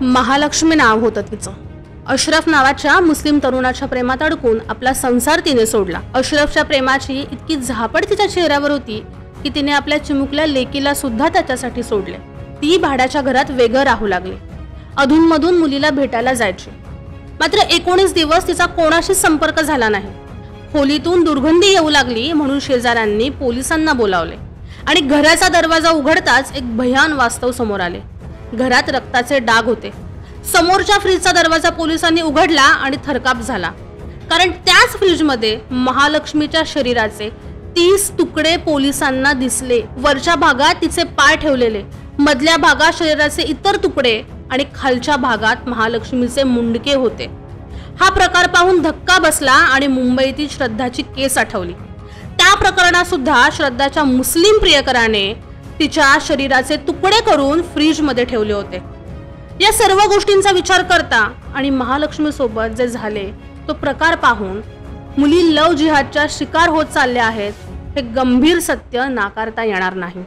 महालक्ष्मी नाव होतं तिचं। अशरफ नावाच्या मुस्लिम तरुणाच्या प्रेमात अडकून आपला संसार तिने सोडला। अशरफच्या प्रेमाची इतकी झापड तिच्या चेहऱ्यावर होती की तिने आपल्या चिमुकल्या लेकीला सुद्धा त्याच्यासाठी सोडले। ती भाड्याच्या घरात वेगळं राहू लागली। अधूनमधून मुलीला भेटायला जायची, मात्र 19 दिवस तिचा कोणाशी संपर्क झाला नाही। खोलीतून दुर्गंधी येऊ लागली म्हणून शेजाऱ्यांनी पोलिसांना बोलावले आणि घराचा दरवाजा उघडताच एक भयान वास्तव समोर आले। घरात रक्ताचे डाग होते। समोरच्या फ्रीजचा दरवाजा पोलिसांनी उघडला आणि थरकाप झाला, कारण त्याच फ्रीजमध्ये महालक्ष्मीच्या शरीराचे 30 तुकडे पोलिसांना दिसले। वरच्या भागात तिचे पाय ठेवलेले, मधल्या भागात शरीराचे इतर तुकडे आणि खालच्या भागात महालक्ष्मीचे मुंडके होते। हा प्रकार पाहून धक्का बसला आणि मुंबईतील श्रद्धाची केस आठवली। त्या प्रकरणात सुद्धा श्रद्धाच्या मुस्लिम प्रियकराने तिच्या शरीराचे तुकडे करून फ्रीज मध्ये ठेवले होते। या सर्व गोष्टींचा विचार करता आणि महालक्ष्मी सोबत जे झाले तो प्रकार पाहून मुली लव जिहादच्या शिकार होत चालल्या आहेत हे गंभीर सत्य नाकारता येणार नाही।